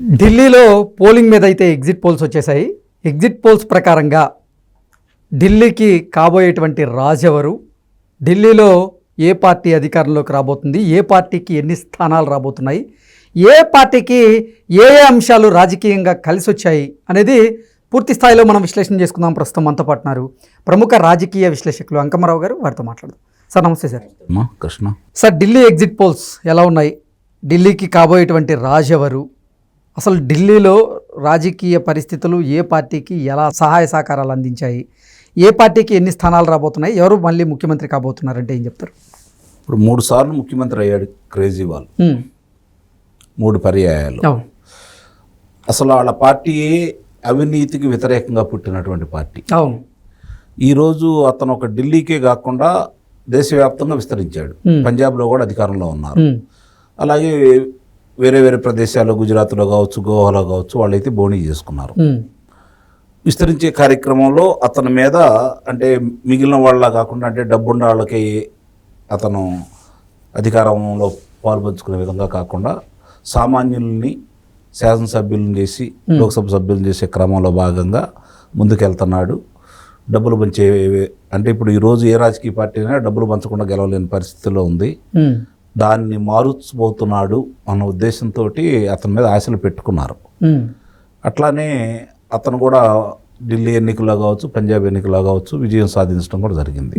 ఢిల్లీలో పోలింగ్ మీద అయితే ఎగ్జిట్ పోల్స్ వచ్చేసాయి. ఎగ్జిట్ పోల్స్ ప్రకారంగా ఢిల్లీకి కాబోయేటువంటి రాజు ఎవరు, ఢిల్లీలో ఏ పార్టీ అధికారంలోకి రాబోతుంది, ఏ పార్టీకి ఎన్ని స్థానాలు రాబోతున్నాయి, ఏ పార్టీకి ఏ ఏ అంశాలు రాజకీయంగా కలిసి వచ్చాయి అనేది పూర్తి స్థాయిలో మనం విశ్లేషణ చేసుకుందాం. ప్రస్తుతం మనతో పాటున్నారు ప్రముఖ రాజకీయ విశ్లేషకులు అంకమ్మరావు గారు. వారితో మాట్లాడదాం. సార్ నమస్తే sir. Krishna sir, Delhi exit polls ఎలా ఉన్నాయి? ఢిల్లీకి కాబోయేటువంటి రాజు ఎవరు, అసలు ఢిల్లీలో రాజకీయ పరిస్థితులు ఏ పార్టీకి ఎలా సహాయ సహకారాలు అందించాయి, ఏ పార్టీకి ఎన్ని స్థానాలు రాబోతున్నాయి, ఎవరు మళ్ళీ ముఖ్యమంత్రి కాబోతున్నారంటే ఏం చెప్తారు? ఇప్పుడు 3 సార్లు ముఖ్యమంత్రి అయ్యాడు కేజ్రీవాల్, 3 పర్యాయాలు. అవును. అసలు వాళ్ళ పార్టీ అవినీతికి వ్యతిరేకంగా పుట్టినటువంటి పార్టీ. అవును. ఈరోజు అతను ఒక ఢిల్లీకే కాకుండా దేశవ్యాప్తంగా విస్తరించాడు. పంజాబ్లో కూడా అధికారంలో ఉన్నారు. అలాగే వేరే వేరే ప్రదేశాల్లో, గుజరాత్లో కావచ్చు, గోవాలో కావచ్చు, వాళ్ళైతే బోణీ చేసుకున్నారు. విస్తరించే కార్యక్రమంలో అతని మీద అంటే మిగిలిన వాళ్ళ కాకుండా అంటే డబ్బున్న వాళ్ళకి అతను అధికారంలో పాల్పంచుకునే విధంగా కాకుండా సామాన్యుల్ని శాసనసభ్యులను చేసి లోక్సభ సభ్యులను చేసే క్రమంలో భాగంగా ముందుకెళ్తున్నాడు. డబ్బులు పంచే అంటే ఇప్పుడు ఈరోజు ఏ రాజకీయ పార్టీ అయినా డబ్బులు పంచకుండా గెలవలేని పరిస్థితిలో ఉంది. దాన్ని మారుచిపోతున్నాడు అన్న ఉద్దేశంతో అతని మీద ఆశలు పెట్టుకున్నారు. అట్లానే అతను కూడా ఢిల్లీ ఎన్నికల్లో కావచ్చు, పంజాబ్ ఎన్నికల్లో కావచ్చు విజయం సాధించడం కూడా జరిగింది.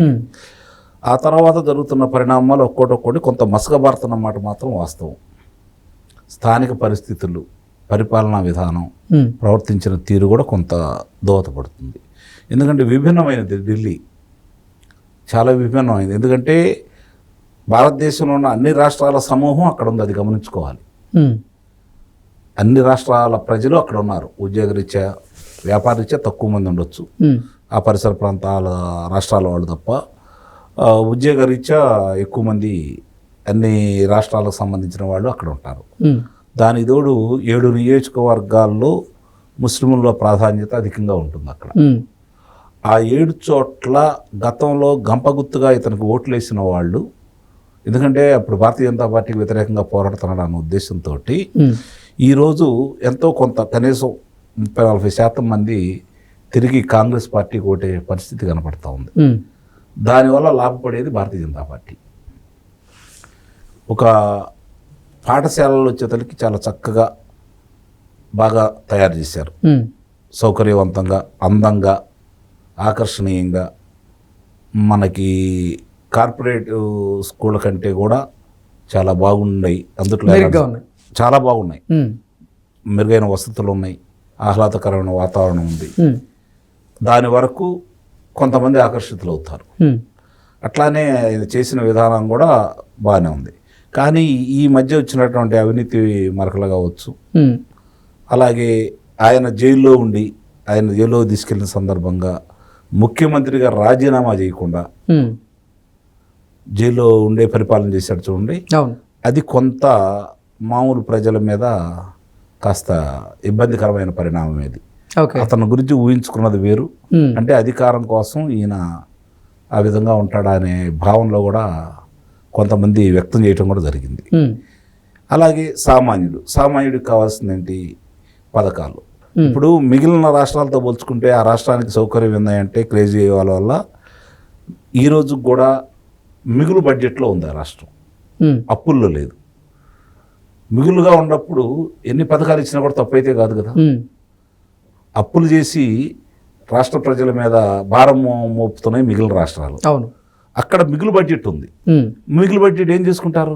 ఆ తర్వాత జరుగుతున్న పరిణామాలు ఒక్కోటొక్కటి కొంత మసకబారుతున్నమాట మాత్రం వాస్తవం. స్థానిక పరిస్థితులు, పరిపాలనా విధానం, ప్రవర్తించిన తీరు కూడా కొంత దోహదపడుతుంది. ఎందుకంటే విభిన్నమైనది ఢిల్లీ, చాలా విభిన్నమైనది. ఎందుకంటే భారతదేశంలో ఉన్న అన్ని రాష్ట్రాల సమూహం అక్కడ ఉంది, అది గమనించుకోవాలి. అన్ని రాష్ట్రాల ప్రజలు అక్కడ ఉన్నారు. ఉద్యోగరీత్యా, వ్యాపారరీత్యా తక్కువ మంది ఉండొచ్చు ఆ పరిసర ప్రాంతాల రాష్ట్రాల వాళ్ళు తప్ప. ఉద్యోగరీత్యా ఎక్కువ మంది అన్ని రాష్ట్రాలకు సంబంధించిన వాళ్ళు అక్కడ ఉంటారు. దానికి తోడు 7 నియోజకవర్గాల్లో ముస్లింల ప్రాధాన్యత అధికంగా ఉంటుంది అక్కడ. ఆ 7 చోట్ల గతంలో గంపగుత్తుగా ఇతనికి ఓట్లు వేసిన వాళ్ళు, ఎందుకంటే అప్పుడు భారతీయ జనతా పార్టీకి వ్యతిరేకంగా పోరాడుతున్నాడు అన్న ఉద్దేశంతో ఈరోజు ఎంతో కొంత కనీసం 30-40% మంది తిరిగి కాంగ్రెస్ పార్టీకి ఓటే పరిస్థితి కనపడతా ఉంది. దానివల్ల లాభపడేది భారతీయ జనతా పార్టీ. ఒక పాఠశాలలు వచ్చేతలకి చాలా చక్కగా బాగా తయారు చేశారు. సౌకర్యవంతంగా, అందంగా, ఆకర్షణీయంగా. మనకి కార్పొరేట్ స్కూళ్ళ కంటే కూడా చాలా బాగున్నాయి. అందుట్లో చాలా బాగున్నాయి. మెరుగైన వసతులు ఉన్నాయి, ఆహ్లాదకరమైన వాతావరణం ఉంది. దాని వరకు కొంతమంది ఆకర్షితులు అవుతారు. అట్లానే చేసిన విధానం కూడా బాగానే ఉంది. కానీ ఈ మధ్య వచ్చినటువంటి అవినీతి మరకలు కావచ్చు, అలాగే ఆయన జైల్లో తీసుకెళ్లిన సందర్భంగా ముఖ్యమంత్రిగా రాజీనామా చేయకుండా జైల్లో ఉండే పరిపాలన చేశాడు చూడండి. అది కొంత మామూలు ప్రజల మీద కాస్త ఇబ్బందికరమైన పరిణామం ఇది. అతని గురించి ఊహించుకున్నది వేరు. అంటే అధికారం కోసం ఈయన ఆ విధంగా ఉంటాడా అనే భావనలో కూడా కొంతమంది వ్యక్తం చేయటం కూడా జరిగింది. అలాగే సామాన్యుడికి కావాల్సింది ఏంటి? పథకాలు. ఇప్పుడు మిగిలిన రాష్ట్రాలతో పోల్చుకుంటే ఆ రాష్ట్రానికి సౌకర్యం ఏందంటే కేజ్రీవాల్ వల్ల ఈ రోజు కూడా మిగులు బడ్జెట్లో ఉంది ఆ రాష్ట్రం, అప్పుల్లో లేదు. మిగులుగా ఉన్నప్పుడు ఎన్ని పథకాలు ఇచ్చినా కూడా తప్పైతే కాదు కదా. అప్పులు చేసి రాష్ట్ర ప్రజల మీద భారం మోపుతున్నాయి మిగిలిన రాష్ట్రాలు. అక్కడ మిగులు బడ్జెట్ ఉంది. మిగులు బడ్జెట్ ఏం చేసుకుంటారు?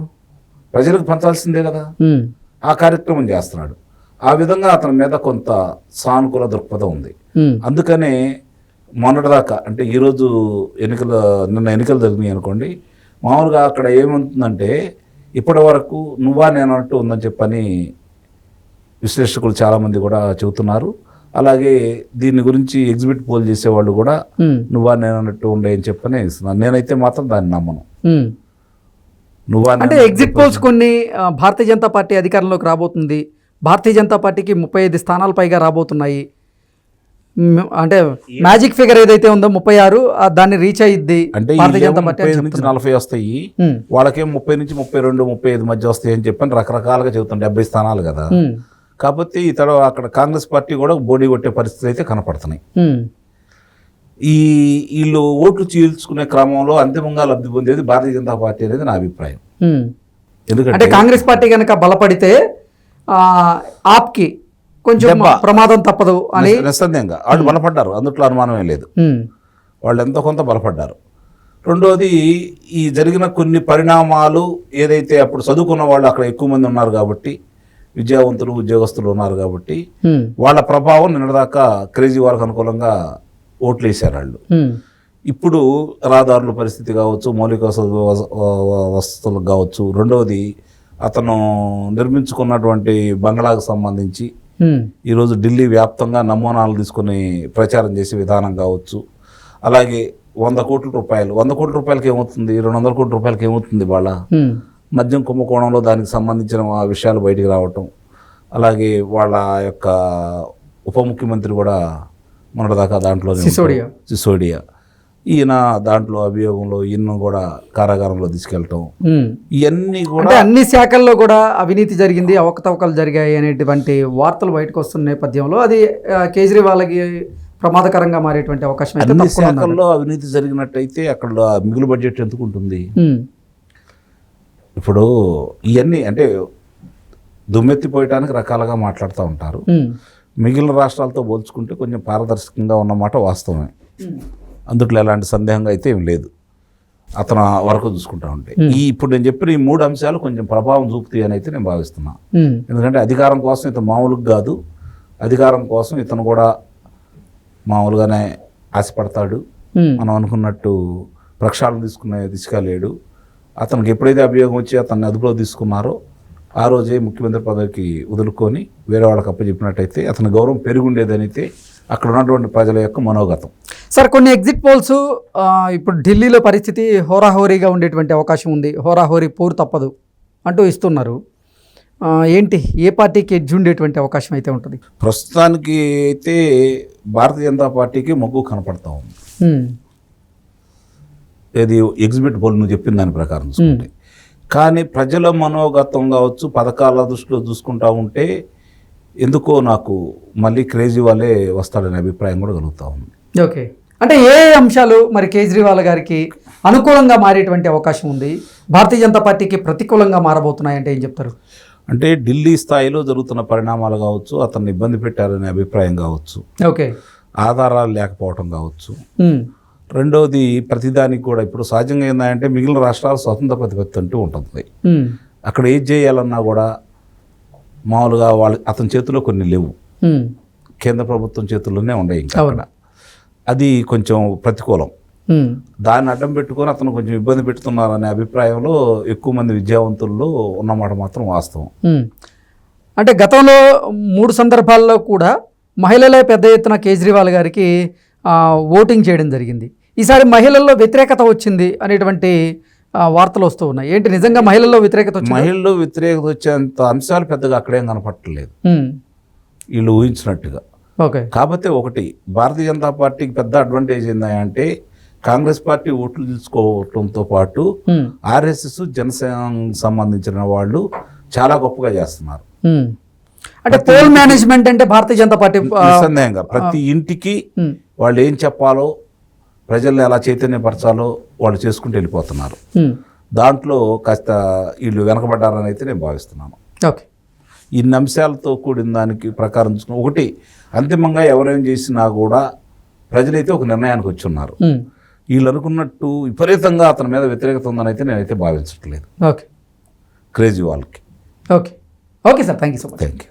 ప్రజలకు పంచాల్సిందే కదా. ఆ కార్యక్రమం చేస్తున్నాడు. ఆ విధంగా అతని మీద కొంత సానుకూల దృక్పథం ఉంది. అందుకనే మొన్నటిదాకా అంటే ఈరోజు నిన్న ఎన్నికలు జరిగినాయి అనుకోండి, మామూలుగా అక్కడ ఏముంటుందంటే ఇప్పటి వరకు నువ్వా నేనంటూ ఉందని చెప్పని విశ్లేషకులు చాలామంది కూడా చెబుతున్నారు. అలాగే దీని గురించి ఎగ్జిబిట్ పోల్ చేసేవాళ్ళు కూడా నువ్వా నేనన్నట్టు ఉండే అని చెప్పని ఇస్తున్నారు. నేనైతే మాత్రం దాన్ని నమ్మను. నువ్వా అంటే ఎగ్జిట్ పోల్స్ కొన్ని భారతీయ జనతా పార్టీ అధికారంలోకి రాబోతుంది, భారతీయ జనతా పార్టీకి 35 స్థానాల పైగా రాబోతున్నాయి, అంటే మ్యాజిక్ ఫిగర్ ఏదైతే ఉందో 36 దాన్ని రీచ్ అయ్యిద్ది అంటే 40 వస్తాయి. వాళ్ళకేం 30 నుంచి 32, 35 మధ్య వస్తాయి అని చెప్పని రకరకాలుగా చెబుతాం. 70 స్థానాలు కదా. కాకపోతే ఇతర అక్కడ కాంగ్రెస్ పార్టీ కూడా బోడీ కొట్టే పరిస్థితులు అయితే కనపడుతున్నాయి. వీళ్ళు ఓట్లు చీల్చుకునే క్రమంలో అంతిమంగా లబ్ధి పొందేది భారతీయ జనతా పార్టీ అనేది నా అభిప్రాయం. అంటే ఎందుకంటే కాంగ్రెస్ పార్టీ కనుక బలపడితే ఆప్కి కొంచెం ప్రమాదం తప్పదు అని నిస్సందేహంగా వాళ్ళు బలపడ్డారు, అందుట్లో అనుమానమే లేదు. వాళ్ళు ఎంతో కొంత బలపడ్డారు. రెండోది, ఈ జరిగిన కొన్ని పరిణామాలు ఏదైతే అప్పుడు చదువుకున్న వాళ్ళు అక్కడ ఎక్కువ మంది ఉన్నారు కాబట్టి, విద్యావంతులు ఉద్యోగస్తులు ఉన్నారు కాబట్టి వాళ్ళ ప్రభావం నిన్నదాకా క్రేజీ వాళ్ళకు అనుకూలంగా ఓట్లు వేశారు వాళ్ళు. ఇప్పుడు రహదారుల పరిస్థితి కావచ్చు, మౌలిక వసతులకు కావచ్చు, రెండవది అతను నిర్మించుకున్నటువంటి బంగ్లాకు సంబంధించి ఈరోజు ఢిల్లీ వ్యాప్తంగా నమూనాలు తీసుకుని ప్రచారం చేసే విధానం కావచ్చు, అలాగే 100 కోట్ల రూపాయలకి ఏమవుతుంది, 200 కోట్ల రూపాయలకి ఏమవుతుంది వాళ్ళ మద్యం కుంభకోణంలో దానికి సంబంధించిన విషయాలు బయటికి రావటం, అలాగే వాళ్ళ యొక్క ఉప ముఖ్యమంత్రి కూడా మొన్నటిదాకా దాంట్లో సిసోడియా ఈయన దాంట్లో అభియోగంలో ఈయన కూడా కారాగారంలో తీసుకెళ్ళటం, ఇవన్నీ కూడా అన్ని శాఖల్లో కూడా అవినీతి జరిగింది, అవకతవకలు జరిగాయి అనేటువంటి వార్తలు బయటకు వస్తున్న నేపథ్యంలో అది కేజ్రీవాల్కి ప్రమాదకరంగా మారేటువంటి అవకాశం అన్ని శాఖల్లో అవినీతి జరిగినట్టయితే అక్కడ మిగులు బడ్జెట్ ఎందుకు ఉంటుంది? ఇప్పుడు ఇవన్నీ అంటే దుమ్మెత్తిపోయటానికి రకాలుగా మాట్లాడుతూ ఉంటారు. మిగిలిన రాష్ట్రాలతో పోల్చుకుంటే కొంచెం పారదర్శకంగా ఉన్నమాట వాస్తవమే, అందుట్లో ఎలాంటి సందేహంగా అయితే ఏం లేదు. అతను వరకు చూసుకుంటా ఉంటే ఇప్పుడు నేను చెప్పిన ఈ 3 అంశాలు కొంచెం ప్రభావం చూపుతాయి అని అయితే నేను భావిస్తున్నా. ఎందుకంటే అధికారం కోసం ఇతను మామూలుగా కాదు, అధికారం కోసం ఇతను కూడా మామూలుగానే ఆశపడతాడు. మనం అనుకున్నట్టు ప్రక్షాళన తీసుకునే దిశగా లేడు. అతనికి ఎప్పుడైతే అభియోగం వచ్చి అతన్ని అదుపులో తీసుకున్నారో ఆ రోజే ముఖ్యమంత్రి పదవికి వదులుకొని వేరే వాళ్ళకి అప్పచెప్పినట్టయితే అతని గౌరవం పెరుగుండేదనైతే అక్కడ ఉన్నటువంటి ప్రజల యొక్క మనోగతం. సార్, కొన్ని ఎగ్జిట్ పోల్స్ ఇప్పుడు ఢిల్లీలో పరిస్థితి హోరాహోరీగా ఉండేటువంటి అవకాశం ఉంది, హోరాహోరీ పోరు తప్పదు అంటూ ఇస్తున్నారు. ఏంటి, ఏ పార్టీకి ఎడ్జ్ ఉండేటువంటి అవకాశం అయితే ఉంటుంది? ప్రస్తుతానికి అయితే భారతీయ జనతా పార్టీకి మొగ్గు కనపడతా ఉంది. ఏది ఎగ్జిబిట్ పోల్ నువ్వు చెప్పిన దాని ప్రకారం చూసుకుంటే, కానీ ప్రజల మనోగతం కావచ్చు, పథకాల దృష్టిలో చూసుకుంటా ఉంటే ఎందుకో నాకు మళ్ళీ క్రేజీ వాళ్ళే వస్తాడనే అభిప్రాయం కూడా కలుగుతూ ఉంది. ఓకే, అంటే ఏ అంశాలు మరి కేజ్రీవాల్ గారికి అనుకూలంగా మారేటువంటి అవకాశం ఉంది, భారతీయ జనతా పార్టీకి ప్రతికూలంగా మారబోతున్నాయంటే ఏం చెప్తారు? అంటే ఢిల్లీ స్థాయిలో జరుగుతున్న పరిణామాలు కావచ్చు, అతన్ని ఇబ్బంది పెట్టారనే అభిప్రాయం కావచ్చు, ఓకే, ఆధారాలు లేకపోవటం కావచ్చు, రెండవది ప్రతిదానికి కూడా ఇప్పుడు సహజంగా ఏంటంటే మిగిలిన రాష్ట్రాలు స్వతంత్ర ప్రతిపత్తి అంటూ ఉంటుంది. అక్కడ ఏది చేయాలన్నా కూడా మామూలుగా అతని చేతిలో కొన్ని లేవు, కేంద్ర ప్రభుత్వం చేతుల్లోనే ఉన్నాయి. ఇంకా అక్కడ అది కొంచెం ప్రతికూలం. దాన్ని అడ్డం పెట్టుకొని అతను కొంచెం ఇబ్బంది పెడుతున్నారనే అభిప్రాయంలో ఎక్కువ మంది విద్యావంతుల్లో ఉన్నమాట మాత్రం వాస్తవం. అంటే గతంలో 3 సందర్భాల్లో కూడా మహిళలే పెద్ద ఎత్తున కేజ్రీవాల్ గారికి ఓటింగ్ చేయడం జరిగింది. ఈసారి మహిళల్లో వ్యతిరేకత వచ్చింది అనేటువంటి వార్తలు వస్తూ ఉన్నాయి. ఏంటి, నిజంగా మహిళల్లో వ్యతిరేకత వచ్చింది? మహిళల్లో వ్యతిరేకత వచ్చేంత అంశాలు పెద్దగా అక్కడేం కనపట్టలేదు వీళ్ళు ఊహించినట్టుగా. ఓకే, కాకపోతే ఒకటి, భారతీయ జనతా పార్టీకి పెద్ద అడ్వాంటేజ్ ఏంటంటే కాంగ్రెస్ పార్టీ ఓట్లు తీసుకోవడంతో పాటు ఆర్ఎస్ఎస్ జనసేనకు సంబంధించిన వాళ్ళు చాలా గొప్పగా చేస్తున్నారు. అంటే పోల్ మేనేజ్మెంట్ అంటే భారతీయ జనతా పార్టీ నిస్సందేహంగా ప్రతి ఇంటికి వాళ్ళు ఏం చెప్పాలో, ప్రజల్ని ఎలా చైతన్యపరచాలో వాళ్ళు చేసుకుంటూ వెళ్ళిపోతున్నారు. దాంట్లో కాస్త వీళ్ళు వెనకబడ్డారని అయితే నేను భావిస్తున్నాను. ఓకే, ఇన్ని అంశాలతో కూడిన దానికి ప్రకారం చూసుకుని ఒకటి, అంతిమంగా ఎవరేం చేసినా కూడా ప్రజలైతే ఒక నిర్ణయానికి వచ్చి ఉన్నారు. వీళ్ళు అనుకున్నట్టు విపరీతంగా అతని మీద వ్యతిరేకత ఉందని అయితే నేనైతే భావించట్లేదు. ఓకే, క్రేజీ వాళ్ళకి. Okay, okay sir, thank you so much. Thank you.